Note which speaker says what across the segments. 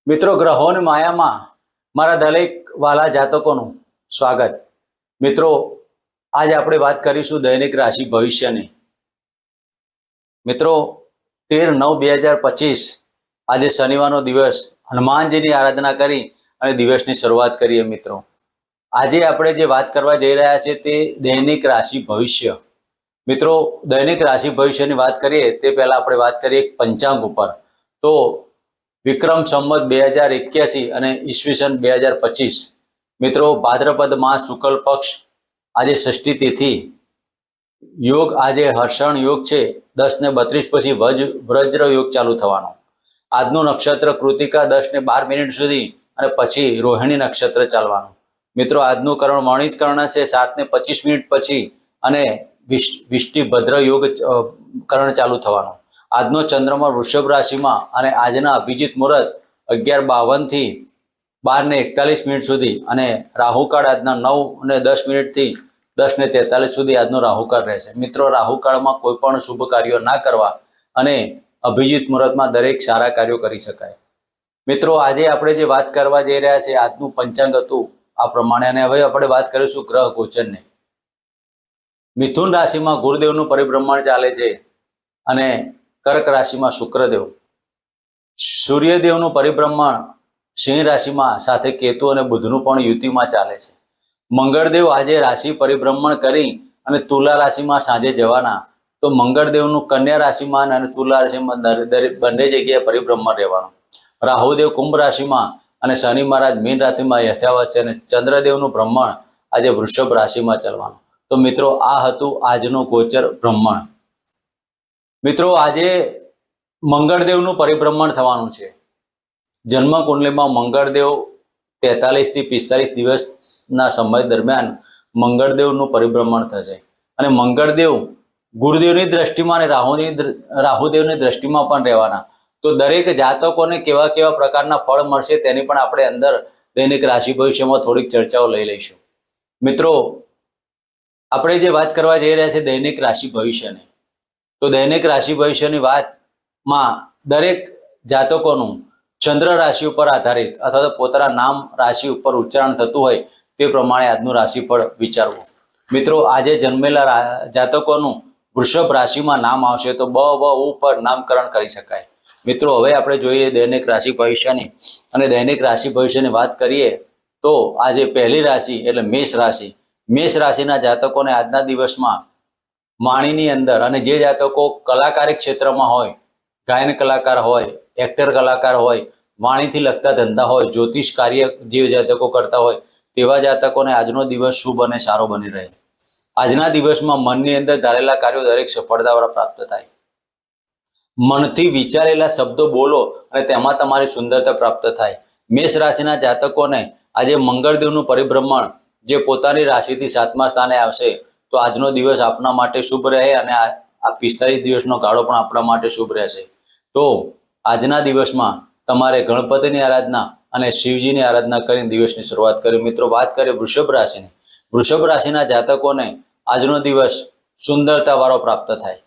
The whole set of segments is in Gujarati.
Speaker 1: મિત્રો, ગ્રહોની માયામાં મારા દરેક વાલા જાતકોનું સ્વાગત. મિત્રો, આજે આપણે વાત કરીશું દૈનિક રાશિ ભવિષ્યની. મિત્રો, 13/9/2025 આજે શનિવારનો દિવસ, હનુમાનજીની આરાધના કરી અને દિવસની શરૂઆત કરીએ. મિત્રો, આજે આપણે જે વાત કરવા જઈ રહ્યા છીએ તે દૈનિક રાશિ ભવિષ્ય. મિત્રો, દૈનિક રાશિ ભવિષ્યની વાત કરીએ તે પહેલા આપણે વાત કરીએ પંચાંગ ઉપર. તો વિક્રમ સંવત 2081 અને ઈસવીસન 2025. મિત્રો, ભાદ્રપદ માસ શુક્લ પક્ષ આજે ષષ્ઠી તિથિ. યોગ આજે હર્ષણ યોગ છે. 10:32 પછી વજ્ર યોગ ચાલુ થવાનો. આજનું નક્ષત્ર કૃતિકા 10:12 સુધી અને પછી રોહિણી નક્ષત્ર ચાલવાનું. મિત્રો, આજનું કર્ણ મણિજ કર્ણ છે 7:25 પછી અને વિષ્ટિ ભદ્ર યોગ કર્ણ ચાલુ થવાનો. આજનો ચંદ્રમા વૃષભ રાશિમાં અને આજના અભિજીત મુહૂર્ત 11:52 થી 12:41 સુધી અને રાહુકાળ આજના 9:10 થી 10:43 સુધી આજનો રાહુકાળ રહેશે. મિત્રો, રાહુકાળમાં કોઈ પણ શુભ કાર્યો ના કરવા અને અભિજીત મુહૂર્તમાં દરેક સારા કાર્યો કરી શકાય. મિત્રો, આજે આપણે જે વાત કરવા જઈ રહ્યા છીએ આજનું પંચાંગ હતું આ પ્રમાણે. અને હવે આપણે વાત કરીશું ગ્રહ ગોચરની. મિથુન રાશિમાં ગુરુદેવનું પરિભ્રમણ ચાલે છે અને કર્ક રાશિમાં શુક્રદેવ. સૂર્યદેવનું પરિભ્રમણ સિંહ રાશિમાં સાથે કેતુ અને બુધનું પણ યુતિમાં ચાલે છે. મંગળદેવ આજે રાશિ પરિભ્રમણ કરી અને તુલા રાશિમાં સાંજે જવાના. તો મંગળદેવનું કન્યા રાશિમાં અને તુલા રાશિમાં બંને જગ્યાએ પરિભ્રમણ રહેવાનું. રાહુદેવ કુંભ રાશિમાં અને શનિ મહારાજ મીન રાશિમાં યથાવત છે અને ચંદ્રદેવનું ભ્રમણ આજે વૃષભ રાશિમાં ચાલવાનું. તો મિત્રો, આ હતું આજનું ગોચર ભ્રમણ. મિત્રો, આજે મંગળદેવનું પરિભ્રમણ થવાનું છે. જન્મ કુંડલીમાં મંગળદેવ 43 થી 45 દિવસના સમય દરમિયાન મંગળદેવનું પરિભ્રમણ થશે અને મંગળદેવ ગુરુદેવની દ્રષ્ટિમાં અને રાહુદેવની દ્રષ્ટિમાં પણ રહેવાના. તો દરેક જાતકોને કેવા કેવા પ્રકારના ફળ મળશે તેની પણ આપણે અંદર દૈનિક રાશિ ભવિષ્યમાં થોડીક ચર્ચાઓ લઈ લઈશું. મિત્રો, આપણે જે વાત કરવા જઈ રહ્યા છીએ દૈનિક રાશિ ભવિષ્યની. તો દૈનિક રાશિ ભવિષ્યની વાતમાં દરેક જાતકોનું ચંદ્ર રાશિ ઉપર આધારિત અથવા તો પોતાના નામ રાશિ ઉપર ઉચ્ચારણ થતું હોય તે પ્રમાણે આજનું રાશિફળ વિચારવું. મિત્રો, આજે જન્મેલા જાતકોનું વૃષભ રાશિમાં નામ આવશે તો બ વ ઉ પર નામકરણ કરી શકાય. મિત્રો, હવે આપણે જોઈએ દૈનિક રાશિ ભવિષ્યની. અને દૈનિક રાશિ ભવિષ્યની વાત કરીએ તો આજે પહેલી રાશિ એટલે મેષ રાશિ. મેષ રાશિના જાતકોને આજના દિવસમાં વાણીની અંદર અને જે જાતકો કલાકારી ક્ષેત્રમાં હોય, ગાયન કલાકાર હોય, એક્ટર કલાકાર હોય, વાણીથી લગતા ધંધા હોય, જ્યોતિષ કાર્ય જે જાતકો કરતા હોય તેવા જાતકોને આજનો દિવસ શુભ અને સારો બની રહે. આજના દિવસમાં મનની અંદર ધારેલા કાર્યો દરેક સફળતા પ્રાપ્ત થાય. મનથી વિચારેલા શબ્દો બોલો અને તેમાં તમારી સુંદરતા પ્રાપ્ત થાય. મેષ રાશિના જાતકોને આજે મંગળદેવનું પરિભ્રમણ જે પોતાની રાશિથી 7મા સ્થાને આવશે તો આજનો દિવસ આપણા માટે શુભ રહે અને આ 45 દિવસનો ગાળો પણ આપણા માટે શુભ રહેશે. તો આજના દિવસમાં તમારે ગણપતિની આરાધના અને શિવજીની આરાધના કરીને દિવસની શરૂઆત કરી. મિત્રો, વાત કરીએ વૃષભ રાશિની. વૃષભ રાશિના જાતકોને આજનો દિવસ સુંદરતાવાળો પ્રાપ્ત થાય.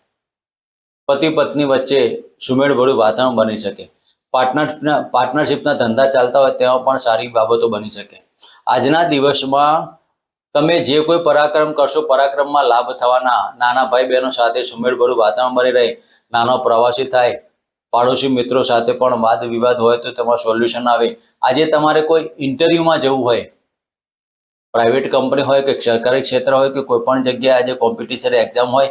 Speaker 1: પતિ પત્ની વચ્ચે સુમેળભર્યું વાતાવરણ બની શકે. પાર્ટનરશિપના ધંધા ચાલતા હોય તેમાં પણ સારી બાબતો બની શકે. આજના દિવસમાં તમે જે કોઈ પરાક્રમ કરશો પરાક્રમમાં લાભ થવાના. નાના ભાઈ બહેનો સાથે સુમેળભર્યું વાતાવરણ બની રહે. નાનો પ્રવાસી થાય. પાડોશી મિત્રો સાથે પણ વાદ વિવાદ હોય તો તેમાં સોલ્યુશન આવે. આજે તમારે કોઈ ઇન્ટરવ્યુમાં જવું હોય, પ્રાઇવેટ કંપની હોય કે સરકારી ક્ષેત્ર હોય કે કોઈ પણ જગ્યાએ આજે કોમ્પિટિશન એક્ઝામ હોય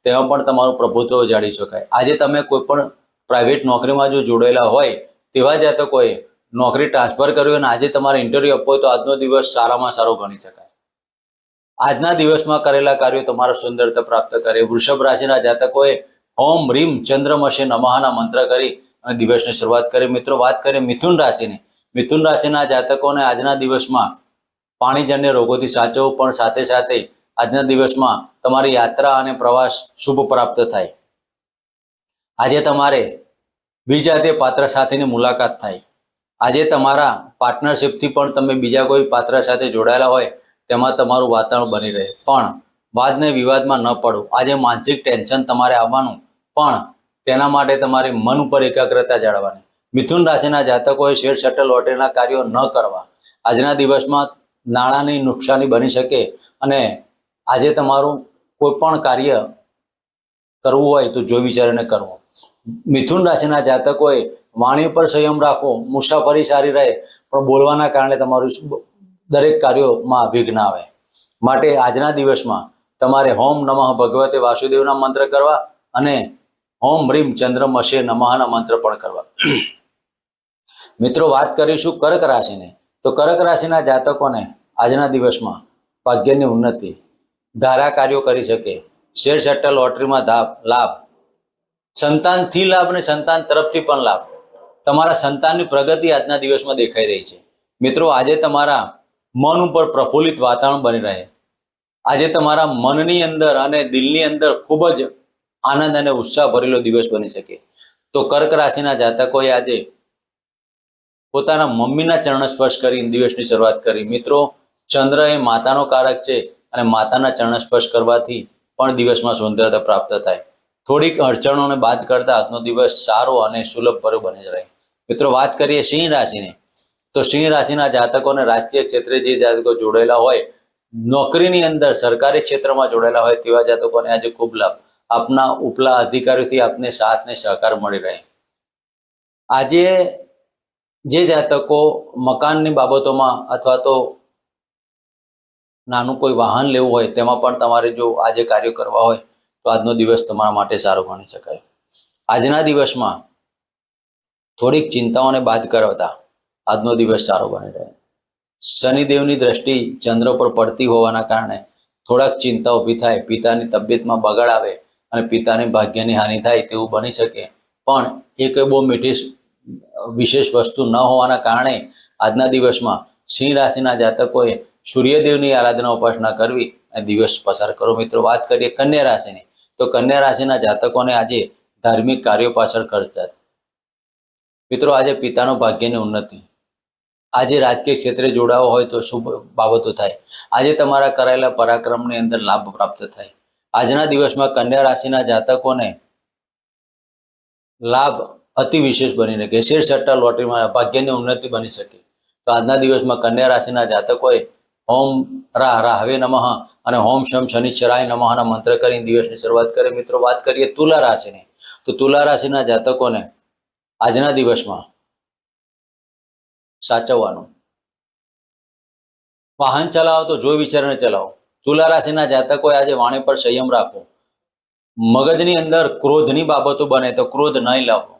Speaker 1: તેમાં પણ તમારું પ્રભુત્વ જાળી શકાય. આજે તમે કોઈ પણ પ્રાઇવેટ નોકરીમાં જો જોડાયેલા હોય તેવા જાતકોએ નોકરી ટ્રાન્સફર કર્યું અને આજે તમારે ઇન્ટરવ્યુ આપવો હોય તો આજનો દિવસ સારામાં સારો ગણી શકાય. આજના દિવસમાં કરેલા કાર્યો તમારા સુંદરતા પ્રાપ્ત કરે. વૃષભ રાશિના જાતકોએ ઓમ રીમ ચંદ્રમશે નમઃના મંત્ર કરી અને દિવસની શરૂઆત કરી. મિત્રો, વાત કરીએ મિથુન રાશિની. મિથુન રાશિના જાતકોને આજના દિવસમાં પાણીજન્ય રોગોથી સાચવવું પણ સાથે સાથે આજના દિવસમાં તમારી યાત્રા અને પ્રવાસ શુભ પ્રાપ્ત થાય. આજે તમારે બીજા પાત્ર સાથેની મુલાકાત થાય. આજે તમારા પાર્ટનરશિપથી પણ તમે બીજા કોઈ પાત્ર સાથે જોડાયેલા હોય તેમાં તમારું વાતાવરણ બની રહે. પણ વાદ ને વિવાદમાં ન પડવું. આજે માનસિક ટેન્શન તમારે આવવાનું પણ તેના માટે તમારે મન ઉપર એકાગ્રતા જાળવવાની. મિથુન રાશિના જાતકોએ શેર સટ્ટા લોટરીના કાર્યો ન કરવા. આજના દિવસમાં નાણાંની નુકસાની બની શકે અને આજે તમારું કોઈ પણ કાર્ય કરવું હોય તો જોઈ વિચારીને કરવું. મિથુન રાશિના જાતકોએ વાણી પર સંયમ રાખવો. મુસાફરી સારી રહે પણ બોલવાના કારણે તમારું દરેક કાર્યોમાં વિઘ્ન આવે. માટે આજના દિવસમાં તમારે ઓમ નમઃ ભગવતે વાસુદેવના મંત્ર કરવા અને ઓમ હ્રીમ ચંદ્રમસે નમઃના મંત્ર પણ કરવા. મિત્રો, વાત કરીશું કર્ક રાશિને. તો કર્ક રાશિના જાતકોને આજના દિવસમાં ભાગ્યની ઉન્નતિ, ધારા કાર્યો કરી શકે, શેર સટ્ટા લોટરીમાં લાભ, સંતાનથી લાભ અને સંતાન તરફથી પણ લાભ. તમારા સંતાનની પ્રગતિ આજના દિવસમાં દેખાઈ રહી છે. મિત્રો, આજે તમારા મન ઉપર પ્રફુલ્લિત વાતાવરણ બની રહે. આજે તમારા મનની અંદર અને દિલની અંદર ખૂબ જ આનંદ અને ઉત્સાહ ભરેલો દિવસ બની શકે. તો કર્ક રાશિના જાતકોએ આજે પોતાના મમ્મીના ચરણ સ્પર્શ કરીને દિવસની શરૂઆત કરી. મિત્રો, ચંદ્ર એ માતાનો કારક છે અને માતાના ચરણ સ્પર્શ કરવાથી પણ દિવસમાં સૌંદર્યતા પ્રાપ્ત થાય. થોડીક અડચણોને બાદ કરતા આજનો દિવસ સારો અને સુલભભર્યો બની રહે. મિત્રો, વાત કરીએ સિંહ રાશિને. તો સિંહ રાશિના જાતકોને રાજકીય ક્ષેત્રે જે જાતકો જોડાયેલા હોય, નોકરીની અંદર સરકારી ક્ષેત્રમાં જોડાયેલા હોય તેવા જાતકોને આજે ખૂબ લાભ. આપના ઉપલા અધિકારીઓથી આપને સાથ ને સહકાર મળી રહે. આજે જે જાતકો મકાનની બાબતોમાં અથવા તો નાનું કોઈ વાહન લેવું હોય તેમાં પણ તમારે જો આજે કાર્ય કરવા હોય તો આજનો દિવસ તમારા માટે સારો ગણી શકાય. આજના દિવસમાં થોડીક ચિંતાઓને બાદ કરતા આજનો દિવસ સારો બની રહે. શનિદેવની દ્રષ્ટિ ચંદ્ર પર પડતી હોવાના કારણે થોડાક ચિંતા ઊભી થાય, પિતાની તબિયતમાં બગાડ આવે અને પિતાની ભાગ્યની હાનિ થાય તેવું બની શકે. પણ એ કોઈ બહુ વિશેષ વસ્તુ ન હોવાના કારણે આજના દિવસમાં સિંહ રાશિના જાતકોએ સૂર્યદેવની આરાધના ઉપાસના કરવી અને દિવસ પસાર કરો. મિત્રો, વાત કરીએ કન્યા રાશિની. તો કન્યા રાશિના જાતકોને આજે ધાર્મિક કાર્યો પાછળ ખર્ચ થાય. મિત્રો, આજે પિતાનો ભાગ્યની ઉન્નતિ, આજે રાજકીય ક્ષેત્રે જોડાવો હોય તો શુભ બાબતો થાય. આજે તમારા કરાયેલા પરાક્રમની અંદર લાભ પ્રાપ્ત થાય. આજના દિવસમાં કન્યા રાશિના જાતકોને લાભ અતિ વિશેષ બની શકે. શેર સટ્ટા લોટરીમાં ભાગ્યની ઉન્નતિ બની શકે. તો આજના દિવસમાં કન્યા રાશિના જાતકોએ ઓમ રાહવે નમઃ અને ઓમ શમ શનિશ્ચરાય નમઃના મંત્ર કરીને દિવસની શરૂઆત કરે. મિત્રો, વાત કરીએ તુલા રાશિની. તો તુલા રાશિના જાતકોને આજના દિવસમાં સાચવવાનું. વાહન ચલાવો તો જોઈ વિચારીને ચલાવો. તુલા રાશિના જાતકોએ આજે વાણી પર સંયમ રાખવો. મગજની અંદર ક્રોધની બાબતો બને તો ક્રોધ નહીં લાવવો.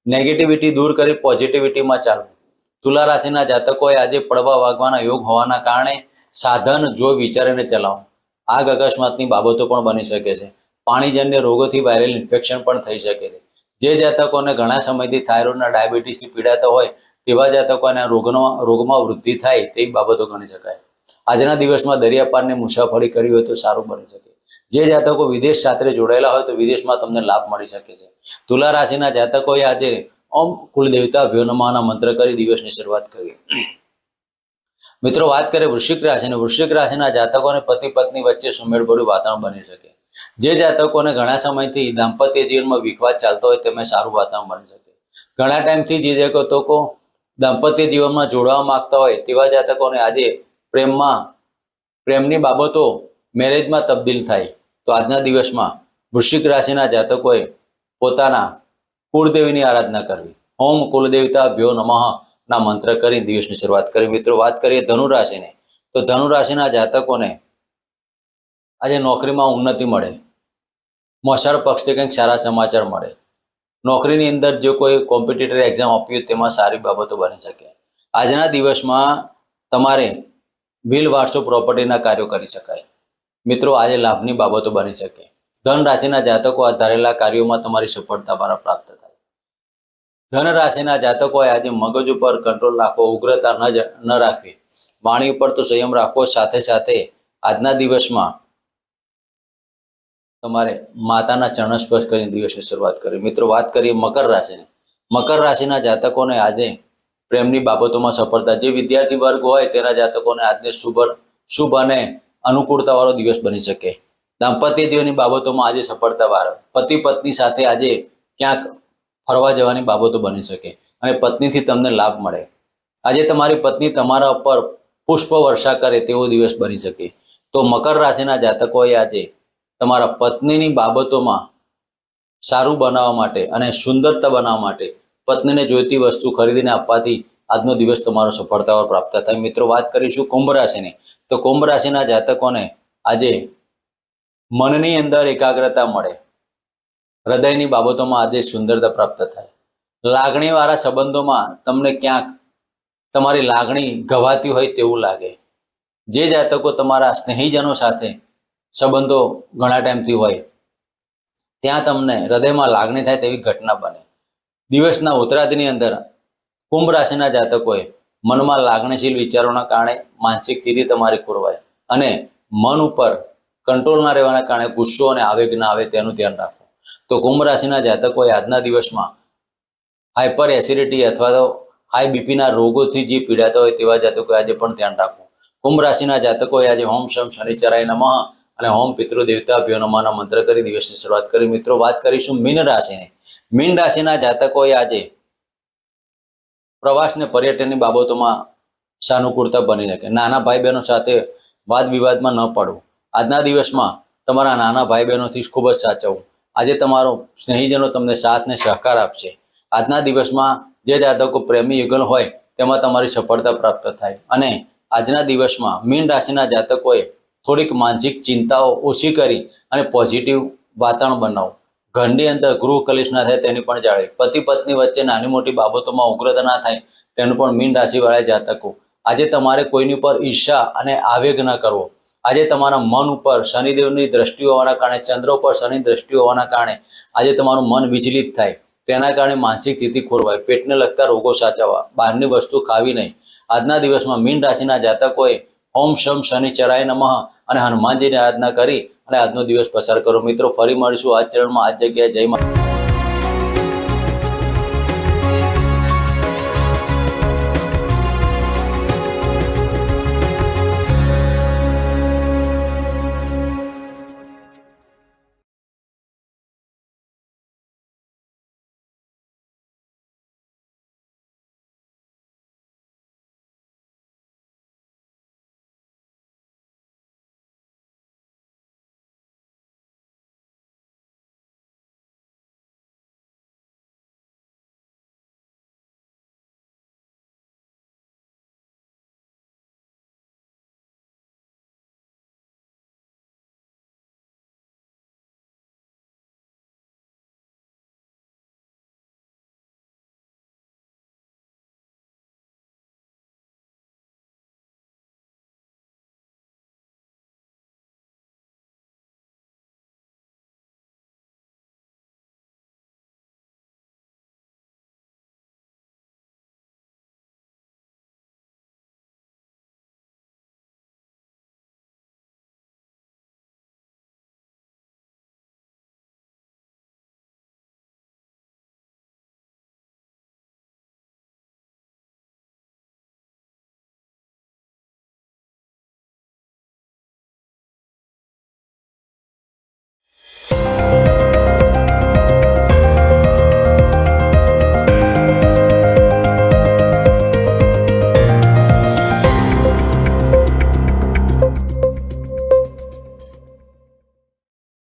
Speaker 1: નેગેટિવિટી દૂર કરી પોઝિટિવિટીમાં ચાલવું. તુલા રાશિના જાતકોએ આજે પડવા વાગવાના યોગ હોવાના કારણે સાધન જોઈ વિચારીને ચલાવો. આગ અકસ્માતની બાબતો પણ બની શકે છે. પાણીજન્ય રોગોથી વાયરલ ઇન્ફેક્શન પણ થઈ શકે છે. જે જાતકોને ઘણા સમયથી થાઇરોઇડના ડાયાબિટીસથી પીડાતા હોય તેવા જાતકોને રોગમાં વૃદ્ધિ થાય તેવી બાબતો ગણી શકાય. આજના દિવસમાં દરિયાપારની મુસાફરી કરી હોય તો સારું બની શકે. જે જાતકો વિદેશ સાથે જોડાયેલા હોય તો વિદેશમાં તમને લાભ મળી શકે છે. તુલા રાશિના જાતકોએ આજે ઓમ કુલદેવતા ભ્યો નમઃના મંત્ર કરી દિવસની શરૂઆત કરી. મિત્રો, વાત કરીએ વૃશ્ચિક રાશિની. વૃશ્ચિક રાશિના જાતકોને પતિ પત્ની વચ્ચે સુમેળભર્યું વાતાવરણ બની શકે. જે જાતકોને ઘણા સમયથી દાંપત્ય જીવનમાં વિખવાદ ચાલતો હોય તેમાં સારું વાતાવરણ બની શકે. ઘણા ટાઈમથી જે જાતકો દાંપત્ય જીવનમાં જોડવા માંગતા હોય તેવા જાતકોને આજે પ્રેમની બાબતો મેરેજમાં તબદીલ થાય. તો આજના દિવસમાં વૃશ્ચિક રાશિના જાતકોએ પોતાના કુળદેવીની આરાધના કરવી. ઓમ કુલદેવતા ભ્યો નમઃ ના મંત્ર કરી દિવસની શરૂઆત કરી. મિત્રો, વાત કરીએ ધનુ રાશિને. તો ધનુ રાશિના જાતકોને આજે નોકરીમાં ઉન્નતિ મળે. મોસાળ પક્ષથી કંઈક સારા સમાચાર મળે. નોકરીની અંદર જો કોઈ કોમ્પિટિટર એક્ઝામ આપી હોય તેમાં સારી બાબતો બની શકે. આજના દિવસમાં તમારે વિલ વારસો પ્રોપર્ટીના કાર્યો કરી શકાય. મિત્રો, આજે લાભની બાબતો બની શકે. ધન રાશિના જાતકો આ ધારેલા કાર્યોમાં તમારી સફળતા પ્રાપ્ત થાય. ધન રાશિના જાતકોએ આજે મગજ ઉપર કંટ્રોલ રાખવો, ઉગ્રતા ન રાખવી. વાણી ઉપર તો સંયમ રાખવો. સાથે સાથે આજના દિવસમાં તમારે માતાના ચરણ સ્પર્શ કરીને દિવસની શરૂઆત કરી. મિત્રો, વાત કરીએ મકર રાશિની. મકર રાશિના જાતકોને આજે પ્રેમની બાબતોમાં સફળતા. જે વિદ્યાર્થી વર્ગ હોય તેના જાતકોને આજને શુભ અને અનુકૂળતા વાળો દિવસ બની શકે. દાંપત્ય જીવનની બાબતોમાં આજે સફળતા વાળો. પતિ પત્ની સાથે આજે ક્યાંક ફરવા જવાની બાબતો બની શકે અને પત્નીથી તમને લાભ મળે. આજે તમારી પત્ની તમારા ઉપર પુષ્પ વર્ષા કરે તેવો દિવસ બની શકે. તો મકર રાશિના જાતકોએ આજે તમારા પત્નીની બાબતોમાં સારું બનાવવા માટે અને સુંદરતા બનાવવા માટે પત્નીને જોઈતી વસ્તુ ખરીદીને આપવાથી આજનો દિવસ તમારો સફળતાઓ પ્રાપ્ત થાય. મિત્રો, વાત કરીશું કુંભ રાશિની. તો કુંભ રાશિના જાતકોને આજે મનની અંદર એકાગ્રતા મળે, હૃદયની બાબતોમાં આજે સુંદરતા પ્રાપ્ત થાય. લાગણીવાળા સંબંધોમાં તમને ક્યાંક તમારી લાગણી ગવાતી હોય તેવું લાગે. જે જાતકો તમારા સ્નેહીજનો સાથે સંબંધો ઘણા ટાઈમથી હોય ત્યાં તમને હૃદયમાં લાગણી થાય તેવી ઘટના બને. દિવસના ઉત્તરાર્ધની અંદર કુંભ રાશિના જાતકોએ મનમાં લાગણીશીલ વિચારોના કારણે માનસિક સ્થિતિ તમારી ખોરવાય અને મન ઉપર કંટ્રોલ ના રહેવાના કારણે ગુસ્સો અને આવેગ ના આવે તેનું ધ્યાન રાખો. તો કુંભ રાશિના જાતકોએ આજના દિવસમાં હાઇપર એસિડિટી અથવા તો હાઈ બીપીના રોગોથી જે પીડાતા હોય તેવા જાતકોએ આજે પણ ધ્યાન રાખવું. કુંભ રાશિના જાતકોએ આજે ઓમ શમ શનિચરાય નમઃ અને ઓમ પિતૃ દેવતાભ્યો નમઃના મંત્ર કરી દિવસની શરૂઆત કરી. મિત્રો, વાત કરીશું મીન રાશિની. મીન રાશિના જાતકોએ આજે પ્રવાસને પર્યટનની બાબતોમાં સાનુકૂળતા બની શકે. નાના ભાઈ બહેનો સાથે વાદ વિવાદમાં ન પડવું. આજના દિવસમાં તમારા નાના ભાઈ બહેનોથી ખૂબ જ સાચવવું. આજે તમારો સ્નેહીજનો તમને સાથ ને સહકાર આપશે. આજના દિવસમાં જે જાતકો પ્રેમી યુગલ હોય તેમાં તમારી સફળતા પ્રાપ્ત થાય. અને આજના દિવસમાં મીન રાશિના જાતકોએ થોડીક માનસિક ચિંતાઓ ઓછી કરી અને પોઝિટિવ વાતાવરણ બનાવો. ઘરની અંદર ગૃહ કલેશ ના થાય તેની પણ જાળવી. પતિ પત્ની વચ્ચે નાની મોટી બાબતોમાં ઉગ્રતા ના થાય તેનું પણ મીન રાશિવાળા જાતકો આજે તમારે કોઈની પર ઈર્ષા અને આવેગ ન કરવો. આજે તમારા મન ઉપર શનિદેવની દ્રષ્ટિ હોવાના કારણે, ચંદ્ર ઉપર શનિ દ્રષ્ટિ હોવાના કારણે આજે તમારું મન વિચલિત થાય. તેના કારણે માનસિક સ્થિતિ ખોરવાય. પેટને લગતા રોગો સાચવવા, બહારની વસ્તુ ખાવી નહીં. આજના દિવસમાં મીન રાશિના જાતકોએ ઓમ શમ શનિચરાય નમઃ અને હનુમાનજીની આરાધના કરી અને આજનો દિવસ પસાર કરો. મિત્રો, ફરી મળીશું આ ચરણમાં, આ જગ્યાએ. જય મા.